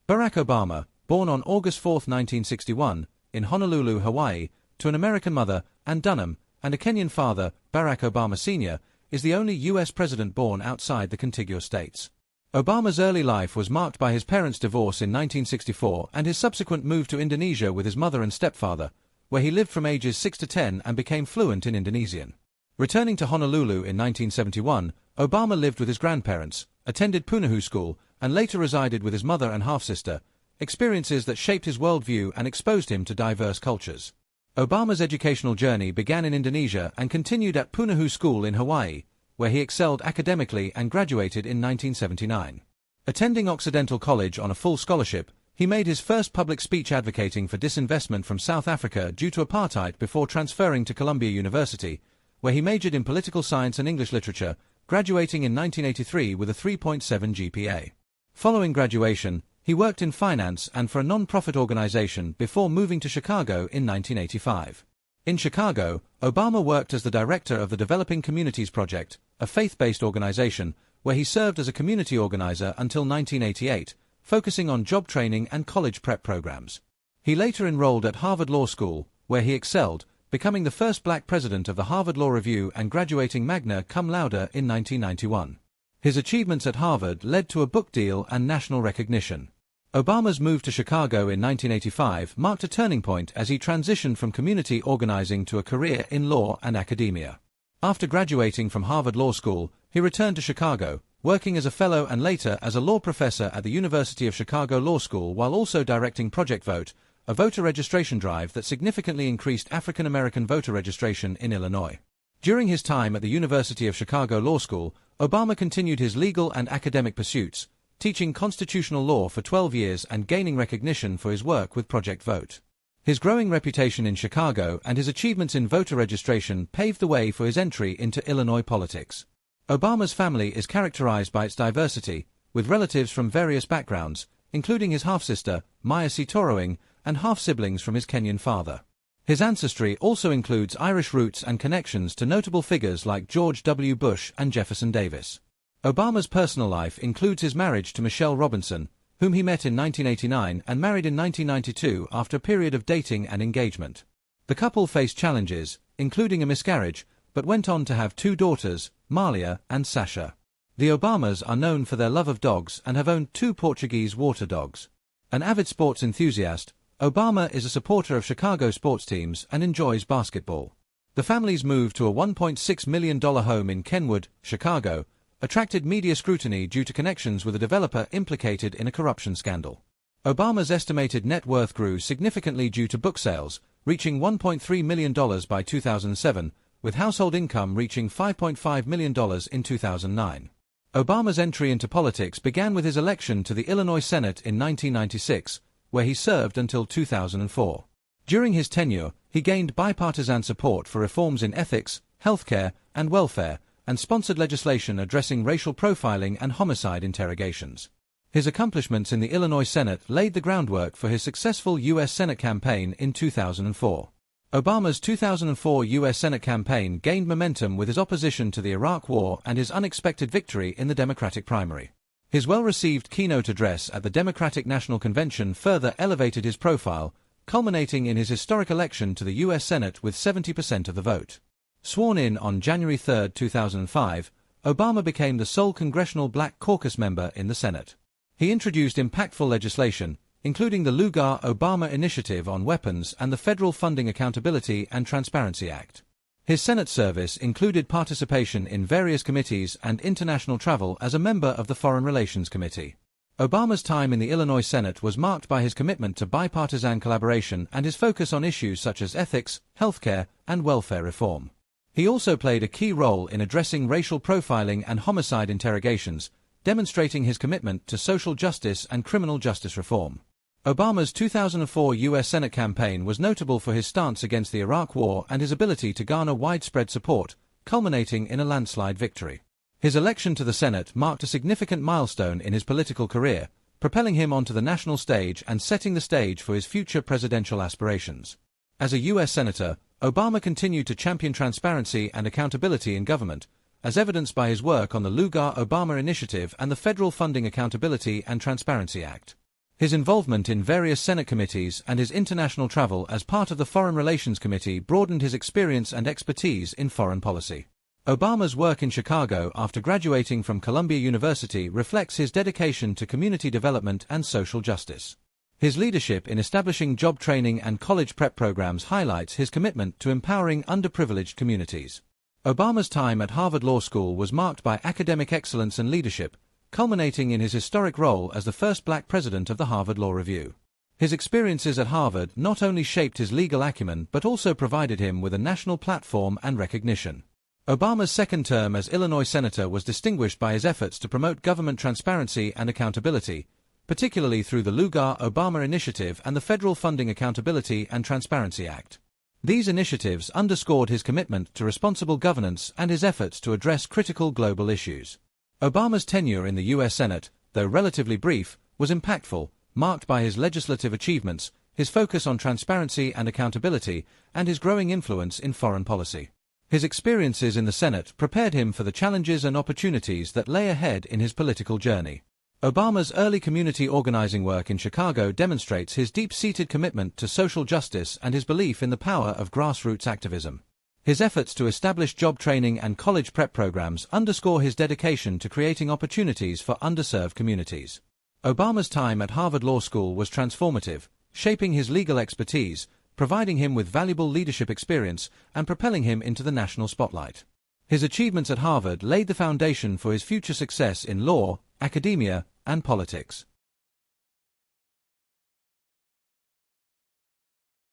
Barack Obama, born on August 4, 1961, in Honolulu, Hawaii, to an American mother, Ann Dunham, and a Kenyan father, Barack Obama Sr., is the only U.S. president born outside the contiguous states. Obama's early life was marked by his parents' divorce in 1964 and his subsequent move to Indonesia with his mother and stepfather, where he lived from ages 6 to 10 and became fluent in Indonesian. Returning to Honolulu in 1971, Obama lived with his grandparents, attended Punahou School, and later resided with his mother and half-sister, experiences that shaped his worldview and exposed him to diverse cultures. Obama's educational journey began in Indonesia and continued at Punahou School in Hawaii, where he excelled academically and graduated in 1979. Attending Occidental College on a full scholarship, he made his first public speech advocating for disinvestment from South Africa due to apartheid before transferring to Columbia University, where he majored in political science and English literature, graduating in 1983 with a 3.7 GPA. Following graduation, he worked in finance and for a non-profit organization before moving to Chicago in 1985. In Chicago, Obama worked as the director of the Developing Communities Project, a faith-based organization, where he served as a community organizer until 1988, focusing on job training and college prep programs. He later enrolled at Harvard Law School, where he excelled, becoming the first black president of the Harvard Law Review and graduating magna cum laude in 1991. His achievements at Harvard led to a book deal and national recognition. Obama's move to Chicago in 1985 marked a turning point as he transitioned from community organizing to a career in law and academia. After graduating from Harvard Law School, he returned to Chicago, working as a fellow and later as a law professor at the University of Chicago Law School while also directing Project Vote, a voter registration drive that significantly increased African American voter registration in Illinois. During his time at the University of Chicago Law School, Obama continued his legal and academic pursuits, teaching constitutional law for 12 years and gaining recognition for his work with Project Vote. His growing reputation in Chicago and his achievements in voter registration paved the way for his entry into Illinois politics. Obama's family is characterized by its diversity, with relatives from various backgrounds, including his half-sister, Maya Sitoroing, and half-siblings from his Kenyan father. His ancestry also includes Irish roots and connections to notable figures like George W. Bush and Jefferson Davis. Obama's personal life includes his marriage to Michelle Robinson, whom he met in 1989 and married in 1992 after a period of dating and engagement. The couple faced challenges, including a miscarriage, but went on to have 2 daughters, Malia and Sasha. The Obamas are known for their love of dogs and have owned 2 Portuguese water dogs. An avid sports enthusiast, Obama is a supporter of Chicago sports teams and enjoys basketball. The family's move to a $1.6 million home in Kenwood, Chicago, attracted media scrutiny due to connections with a developer implicated in a corruption scandal. Obama's estimated net worth grew significantly due to book sales, reaching $1.3 million by 2007, with household income reaching $5.5 million in 2009. Obama's entry into politics began with his election to the Illinois Senate in 1996, where he served until 2004. During his tenure, he gained bipartisan support for reforms in ethics, healthcare, and welfare, and sponsored legislation addressing racial profiling and homicide interrogations. His accomplishments in the Illinois Senate laid the groundwork for his successful U.S. Senate campaign in 2004. Obama's 2004 U.S. Senate campaign gained momentum with his opposition to the Iraq War and his unexpected victory in the Democratic primary. His well-received keynote address at the Democratic National Convention further elevated his profile, culminating in his historic election to the U.S. Senate with 70% of the vote. Sworn in on January 3, 2005, Obama became the sole congressional Black Caucus member in the Senate. He introduced impactful legislation, including the Lugar-Obama Initiative on Weapons and the Federal Funding Accountability and Transparency Act. His Senate service included participation in various committees and international travel as a member of the Foreign Relations Committee. Obama's time in the Illinois Senate was marked by his commitment to bipartisan collaboration and his focus on issues such as ethics, healthcare, and welfare reform. He also played a key role in addressing racial profiling and homicide interrogations, demonstrating his commitment to social justice and criminal justice reform. Obama's 2004 U.S. Senate campaign was notable for his stance against the Iraq War and his ability to garner widespread support, culminating in a landslide victory. His election to the Senate marked a significant milestone in his political career, propelling him onto the national stage and setting the stage for his future presidential aspirations. As a U.S. Senator, Obama continued to champion transparency and accountability in government, as evidenced by his work on the Lugar-Obama Initiative and the Federal Funding Accountability and Transparency Act. His involvement in various Senate committees and his international travel as part of the Foreign Relations Committee broadened his experience and expertise in foreign policy. Obama's work in Chicago after graduating from Columbia University reflects his dedication to community development and social justice. His leadership in establishing job training and college prep programs highlights his commitment to empowering underprivileged communities. Obama's time at Harvard Law School was marked by academic excellence and leadership, culminating in his historic role as the first black president of the Harvard Law Review. His experiences at Harvard not only shaped his legal acumen but also provided him with a national platform and recognition. Obama's second term as Illinois Senator was distinguished by his efforts to promote government transparency and accountability, particularly through the Lugar-Obama Initiative and the Federal Funding Accountability and Transparency Act. These initiatives underscored his commitment to responsible governance and his efforts to address critical global issues. Obama's tenure in the U.S. Senate, though relatively brief, was impactful, marked by his legislative achievements, his focus on transparency and accountability, and his growing influence in foreign policy. His experiences in the Senate prepared him for the challenges and opportunities that lay ahead in his political journey. Obama's early community organizing work in Chicago demonstrates his deep-seated commitment to social justice and his belief in the power of grassroots activism. His efforts to establish job training and college prep programs underscore his dedication to creating opportunities for underserved communities. Obama's time at Harvard Law School was transformative, shaping his legal expertise, providing him with valuable leadership experience, and propelling him into the national spotlight. His achievements at Harvard laid the foundation for his future success in law, academia, and politics.